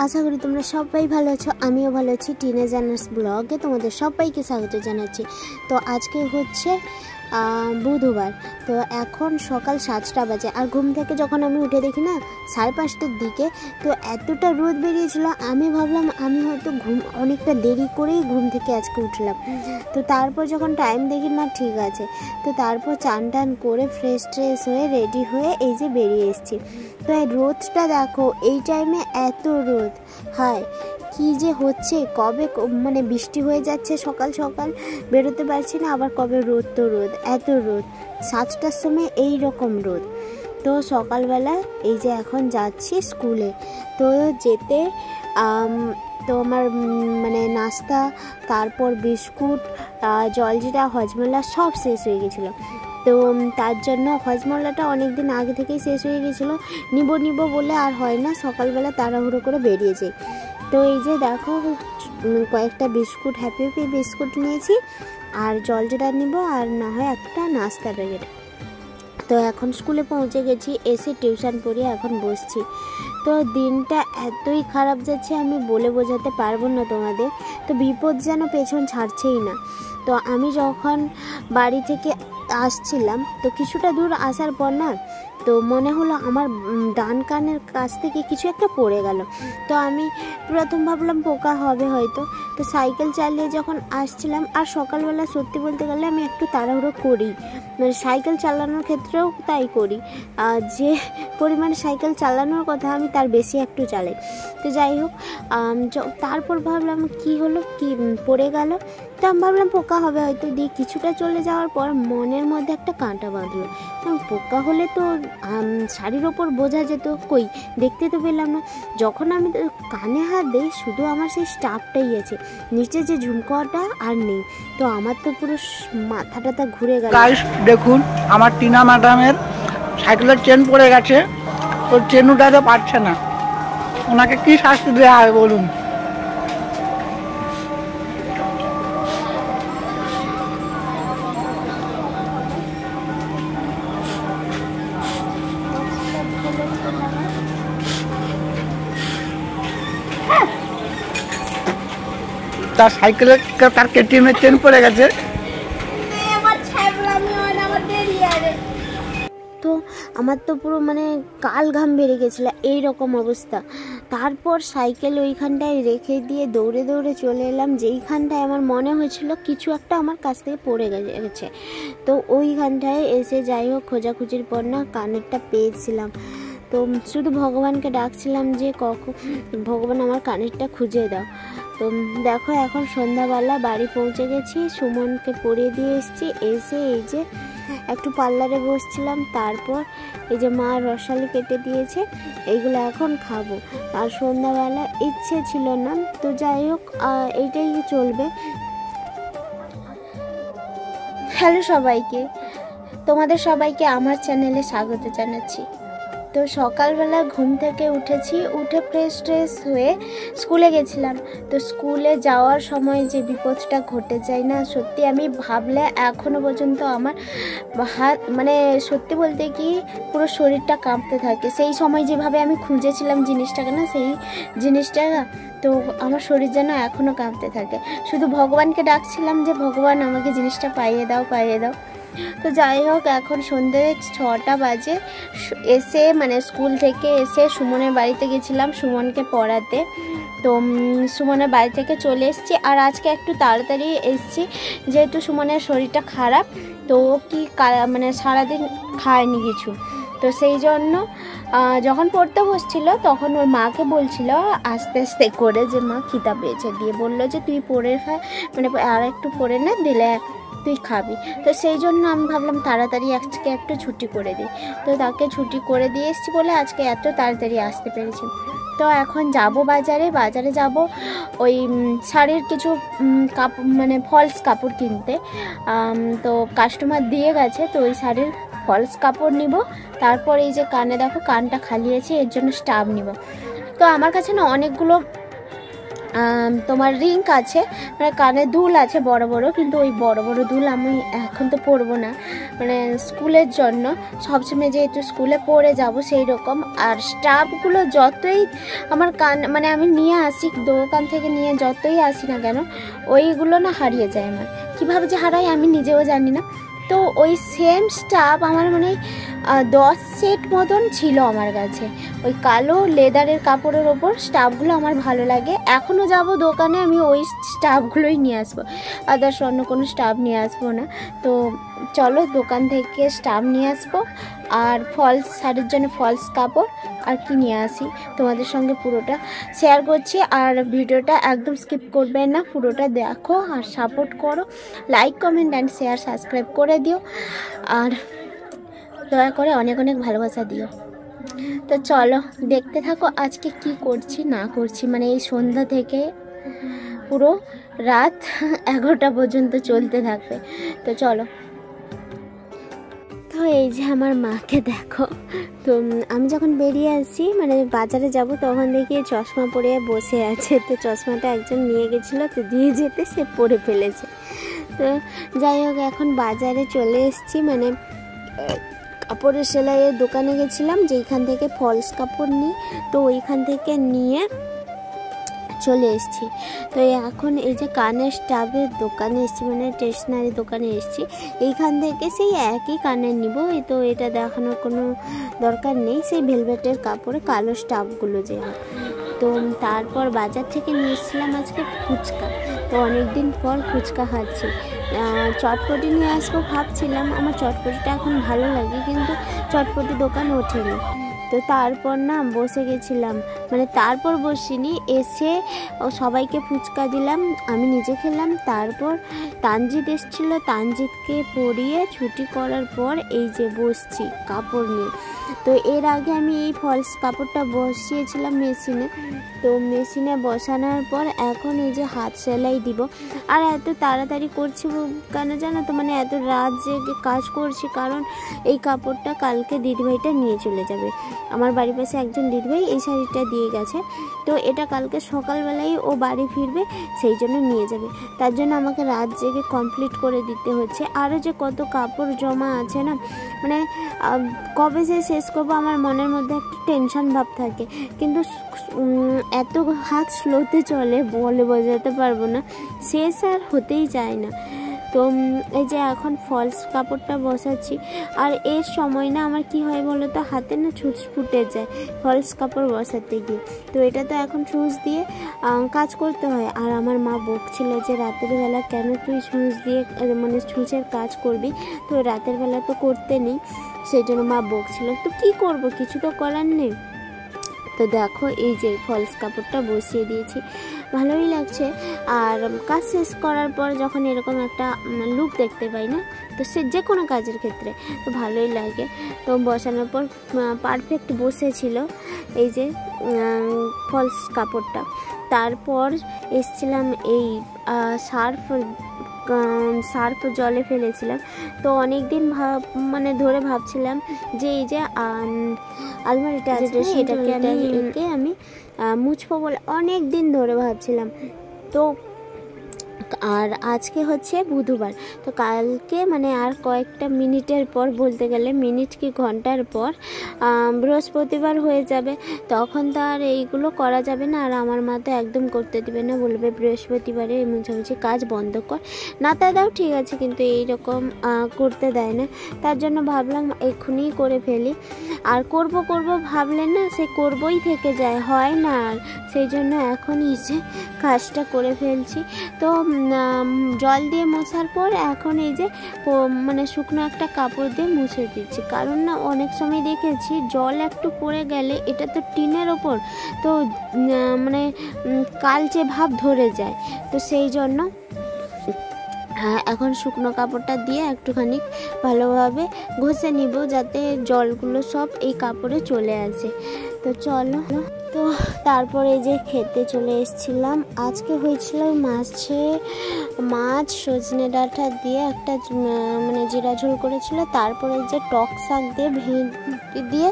আশা করি তোমরা সবাই ভালো আছো, আমিও ভালো আছি। টিনেজ জার্নার্স ব্লগে তোমাদের সবাইকে স্বাগত জানাচ্ছি। তো আজকে হচ্ছে বুধবার, তো এখন সকাল 7টা বাজে। আর ঘুম থেকে যখন আমি উঠে দেখি না 5:30টার দিকে, তো এতটা রোদ বেরিয়েছিল, আমি ভাবলাম আমি হয়তো অনেকটা দেরি করেই ঘুম থেকে আজকে উঠলাম। তো তারপর যখন টাইম দেখি না ঠিক আছে, তো তারপর চান টান করে ফ্রেশ ট্রেশ হয়ে রেডি হয়ে এই যে বেরিয়ে এসেছি। তো এই রোদটা দেখো, এই টাইমে এত রোদ, হায় কি যে হচ্ছে, কবে মানে বৃষ্টি হয়ে যাচ্ছে সকাল সকাল, বেরোতে পারছি না, আবার কবে রোদ তো রোদ, এত রোদ। 7টার সময় এই রকম রোদ। তো সকালবেলা এই যে এখন যাচ্ছি স্কুলে। তো যেতে তো আমার মানে নাস্তা, তারপর বিস্কুট, জলজিরা, হজমোলা সব শেষ হয়ে গেছিলো। তো তার জন্য হজমোলাটা অনেক দিন আগে থেকেই শেষ হয়ে গেছিলো, নিব বলে আর হয় না, সকালবেলা তাড়াহুড়ো করে বেরিয়ে যাই। তো এই যে দেখো কয়েকটা বিস্কুট, হ্যাপি বিস্কুট নিয়েছি, আর জলজিরা নিব, আর না হয় একটা নাস্তা প্যাকেট। তো এখন স্কুলে পৌঁছে গেছি, এসে টিউশন পড়িয়ে এখন বসছি। তো দিনটা এতই খারাপ যাচ্ছে, আমি বলে বোঝাতে পারবো না তোমাদের। তো বিপদ যেন পেছন ছাড়ছেই না। তো আমি যখন বাড়ি থেকে আসছিলাম, তো কিছুটা দূর আসার পর না, তো মনে হলো আমার ডান কানের কাছ থেকে কিছু একটা পড়ে গেল। তো আমি প্রথম ভাবলাম পোকা হবে হয়তো। তো সাইকেল চালিয়ে যখন আসছিলাম, আর সকালবেলা সত্যি বলতে গেলে আমি একটু তাড়াহুড়ো করি, মানে সাইকেল চালানোর ক্ষেত্রেও তাই করি, যে পরিমাণে সাইকেল চালানোর কথা আমি তার বেশি একটু চালাই। তো যাই হোক, তারপর ভাবলাম কি হলো, কি পড়ে গেল। তো আমি ভাবলাম পোকা হবে হয়তো, দিয়ে কিছুটা চলে যাওয়ার পর মনের মধ্যে একটা কাঁটা বাঁধলো। পোকা হলে তো শাড়ির ওপর বোঝা যেত, কই দেখতে তো পেলাম না। যখন আমি কানে হাত দিই, শুধু আমার সেই স্টাফটাই আছে, নিচে যে ঝুমকোটা আর নেই। তো আমার তো পুরো মাথাটা ঘুরে গেল। দেখুন আমার টিনা ম্যাডামের সাইকেলের চেন পড়ে গেছে, তো চেন উঠাতে পারছে না, ওনাকে কি শাস্তি দেওয়া হয় বলুন। তার সাইকেলের তার কেটিএমের চেন পড়ে গেছে। তো আমার তো পুরো মানে কাল ঘাম বেরিয়ে গেছিলো, এইরকম অবস্থা। তারপর সাইকেল ওইখানটায় রেখে দিয়ে দৌড়ে দৌড়ে চলে এলাম, যেইখানটায় আমার মনে হয়েছিল কিছু একটা আমার কাছ থেকে পড়ে গেছে। তো ওইখানটায় এসে যাই হোক খোঁজাখুঁজির পর না কানেরটা পেয়েছিলাম। তো শুধু ভগবানকে ডাকছিলাম যে ভগবান আমার কানেরটা খুঁজে দাও। তো দেখো এখন সন্ধ্যাবেলা বাড়ি পৌঁছে গেছি, সুমনকে পরিয়ে দিয়ে এসেছি। এসে এই যে একটু পার্লারে বসছিলাম, তারপর এই যে মা রসালি কেটে দিয়েছে, এইগুলো এখন খাবো। আর সন্ধ্যাবেলা ইচ্ছে ছিল না, তো যাই হোক এইটাই চলবে। হ্যালো সবাইকে, তোমাদের সবাইকে আমার চ্যানেলে স্বাগত জানাচ্ছি। তো সকালবেলা ঘুম থেকে উঠেছি, উঠে ফ্রেশ ট্রেশ হয়ে স্কুলে গেছিলাম। তো স্কুলে যাওয়ার সময় যে বিপদটা ঘটে যায় না, সত্যি আমি ভাবলে এখনও পর্যন্ত আমার হাত মানে সত্যি বলতে কি পুরো শরীরটা কাঁপতে থাকে। সেই সময় যেভাবে আমি খুঁজেছিলাম জিনিসটাকে না, সেই জিনিসটা তো আমার শরীর যেন এখনও কাঁপতে থাকে। শুধু ভগবানকে ডাকছিলাম যে ভগবান আমাকে জিনিসটা পাইয়ে দাও। তো যাই হোক এখন সন্ধ্যে 6টা বাজে। এসে মানে স্কুল থেকে এসে সুমনের বাড়িতে গেছিলাম সুমনকে পড়াতে। তো সুমনের বাড়ি থেকে চলে এসেছি, আর আজকে একটু তাড়াতাড়ি এসেছি যেহেতু সুমনের শরীরটা খারাপ। তো ও কি মানে সারাদিন খায়নি কিছু, তো সেই জন্য যখন পড়তে বসছিল তখন ওর মাকে বলছিল আস্তে আস্তে করে যে মা খিদা পেয়েছে, দিয়ে বললো যে তুই পড়ে খা, মানে আর একটু পড়ে না দিলে তুই খাবি। তো সেই জন্য আমি ভাবলাম তাড়াতাড়ি আজকে একটু ছুটি করে দিই। তো তাকে ছুটি করে দিয়ে এসেছি বলে আজকে এত তাড়াতাড়ি আসতে পেরেছি। তো এখন যাব বাজারে যাব ওই শাড়ির কিছু কাপড় মানে ফলস কাপড় কিনতে। তো কাস্টমার দিয়ে গেছে, তো ওই শাড়ির ফলস কাপড় নিব। তারপর এই যে কানে দেখো কানটা খালি আছে, এর জন্য স্টাব নিব। তো আমার কাছে না অনেকগুলো তোমার রিং আছে, মানে কানে দুল আছে বড় বড়, কিন্তু ওই বড় বড় দুল আমি এখন তো পরবো না, মানে স্কুলের জন্য সবসময় যেহেতু স্কুলে পরে যাব সেই রকম। আর স্টাফগুলো যতই আমার কান মানে আমি নিয়ে আসি দোকান থেকে, নিয়ে যতই আসি না কেন ওইগুলো না হারিয়ে যায়। আমার কীভাবে যে হারাই আমি নিজেও জানি না। তো ওই সেম স্টাফ আমার মানে 10 সেট মতন ছিল আমার কাছে, ওই কালো লেদারের কাপড়ের ওপর স্টাফগুলো আমার ভালো লাগে। এখনও যাব দোকানে, আমি ওই স্টাফগুলোই নিয়ে আসবো, আদার্স অন্য কোনো স্টাফ নিয়ে আসবো না। তো চলো দোকান থেকে স্টাফ নিয়ে আসবো, আর ফলস শাড়ির জন্য ফলস কাপড় আর কি নিয়ে আসি তোমাদের সঙ্গে পুরোটা শেয়ার করছি। আর ভিডিওটা একদম স্কিপ করবে না, পুরোটা দেখো আর সাপোর্ট করো, like comment and share subscribe করে দিও, আর দয়া করে অনেক অনেক ভালোবাসা দিও। তো চলো দেখতে থাকো আজকে কি করছি না করছি, মানে এই সন্ধ্যা থেকে পুরো রাত 11টা পর্যন্ত চলতে থাকবে। তো চলো। তো এই যে আমার মাকে দেখো, তো আমি যখন বেরিয়ে আসি মানে বাজারে যাব তখন দেখি চশমা পরে বসে আছে। তো চশমাটা একজন নিয়ে গেছিলো, তো দিয়ে যেতে সে পরে ফেলেছে। তো যাই হোক এখন বাজারে চলে এসেছি, মানে কাপড়ের সেলাইয়ের দোকানে গেছিলাম যেইখান থেকে ফলস কাপড় নিই, তো ওইখান থেকে নিয়ে চলে এসেছি। তো এখন এই যে কানের স্টাফের দোকানে এসেছি, মানে স্টেশনারি দোকানে এসেছি। এইখান থেকে সেই একই কানের নিব, তো এটা দেখানোর কোনো দরকার নেই, সেই ভেলভেটের কাপড়ে কালো স্টাফগুলো যে হয়। তো তারপর বাজার থেকে নিয়ে এসেছিলাম আজকে ফুচকা। তো অনেক দিন পর ফুচকা খাচ্ছি। চটপটি নিয়ে আসবো ভাবছিলাম, আমার চটপটিটা এখন ভালো লাগে, কিন্তু চটপটি দোকান ওঠেনি। তো তারপর না বসে গেছিলাম, মানে তারপর বসিনি, এসে সবাইকে ফুচকা দিলাম, আমি নিজে খেলাম। তারপর তানজিৎ এসেছিল, তানজিৎকে পরিয়ে ছুটি করার পর এই যে বসছি কাপড় নিয়ে। তো এর আগে আমি এই ফলস কাপড়টা বসিয়েছিলাম মেশিনে, তো মেশিনে বসানোর পর এখন এই যে হাত সেলাই দিব। আর এত তাড়াতাড়ি করছি কেন জানো তো, মানে এত রাত জেগে কাজ করছি, কারণ এই কাপড়টা কালকে দিদিভাইটা নিয়ে চলে যাবে। আমার বাড়ির পাশে একজন দিদিভাই এই শাড়িটা দিয়ে গেছে, তো এটা কালকে সকালবেলায় ও বাড়ি ফিরবে, সেই জন্য নিয়ে যাবে। তার জন্য আমাকে রাত জেগে কমপ্লিট করে দিতে হচ্ছে। আরও যে কত কাপড় জমা আছে না, মানে কবে যে শেষ করবো আমার মনের মধ্যে একটা টেনশন ভাব থাকে, কিন্তু এত হাত স্লোতে চলে বলে বোঝাতে পারবো না, শেষ আর হতেই চায় না। তো এই যে এখন ফলস কাপড়টা বসাচ্ছি, আর এর সময় না আমার কি হয় বলো তো, হাতে না ছুঁচ ফুটে যায় ফলস কাপড় বসাতে গিয়ে। তো এটা তো এখন ছুঁচ দিয়ে কাজ করতে হয়। আর আমার মা বকছিল যে রাতের বেলা কেন তুই ছুঁচ দিয়ে মানে ছুঁচের কাজ করবি, তো রাতের বেলা তো করতে নেই, সেই জন্য মা বকছিল। তো কি করব, কিছু তো করার নেই। তো দেখো এই যে ফলস কাপড়টা বসিয়ে দিয়েছি, ভালোই লাগছে। আর কাজ শেষ করার পর যখন এরকম একটা লুক দেখতে পাই না, তো সে যে কোনো কাজের ক্ষেত্রে তো ভালোই লাগে। তো বসানোর পর পারফেক্ট বসেছিল এই যে ফলস কাপড়টা। তারপর এসছিলাম এই সার্ফ জলে ফেলেছিলাম। তো অনেক দিন মানে ধরে ভাবছিলাম যে এই যে আলমারিটা আছে এটাকে আমি মুছবো বলে অনেক দিন ধরে ভাবছিলাম। তো আর আজকে হচ্ছে বুধবার, তো কালকে মানে আর কয়েকটা মিনিটের পর, বলতে গেলে মিনিট কি ঘন্টার পর বৃহস্পতিবার হয়ে যাবে। তখন তো আর এইগুলো করা যাবে না, আর আমার মা তো একদম করতে দিবে না, বলবে বৃহস্পতিবারে মুছামুছি কাজ বন্ধ কর, না তা দাও ঠিক আছে, কিন্তু এইরকম করতে দেয় না। তার জন্য ভাবলাম এক্ষুনি করে ফেলি। আর করব ভাবলে না সে করবই থেকে যায়, হয় না, আর সেই জন্য এখন এসে কাজটা করে ফেলছি। তো জল দিয়ে মোছার পর এখন এই যে মানে শুকনো একটা কাপড় দিয়ে মুছে দিচ্ছি, কারণ না অনেক সময় দেখেছি জল একটু পড়ে গেলে, এটা তো টিনের ওপর, তো মানে কালচে ভাব ধরে যায়, তো সেই জন্য হ্যাঁ, এখন শুকনো কাপড়টা দিয়ে একটুখানি ভালোভাবে ঘষে নিব যাতে জলগুলো সব এই কাপড়ে চলে আসে। তো চলো, তো তারপরে এই যে খেতে চলে এসেছিলাম। আজকে হয়েছিল মাছ সজনে ডাঁটা দিয়ে একটা মানে জিরা ঝোল করেছিল, তারপরে যে টক শাক দিয়ে ভেন্ডি দিয়ে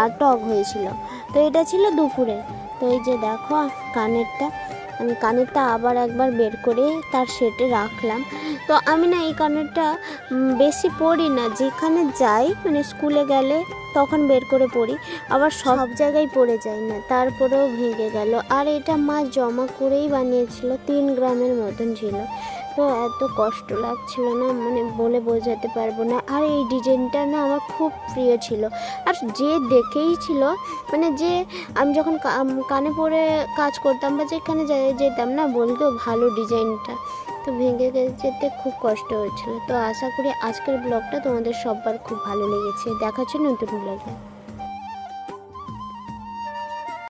আর টক হয়েছিল। তো এটা ছিল দুপুরে। তো এই যে দেখো আমি কানেরটা আবার একবার বের করে তার সেটে রাখলাম। তো আমি না এই কানেরটা বেশি পরি না, যেখানে যাই মানে স্কুলে গেলে তখন বের করে পরি, আবার সব জায়গায় পরে যাই না, তারপরেও ভেঙে গেল। আর এটা মা জমা করেই বানিয়েছিল, 3 গ্রামের মতন ছিল। তো এত কষ্ট লাগছিল না, মানে বলে বোঝাতে পারবো না। আর এই ডিজাইনটা না আমার খুব প্রিয় ছিল, আর যে দেখেই ছিল মানে যে আমি যখন কানে পরে কাজ করতাম বা যেখানে যেতাম না বলতো ভালো ডিজাইনটা, তো ভেঙে যেতে খুব কষ্ট হচ্ছিল। তো আশা করি আজকের ব্লগটা তোমাদের সবার খুব ভালো লেগেছে। দেখা হচ্ছে নতুন ব্লগে।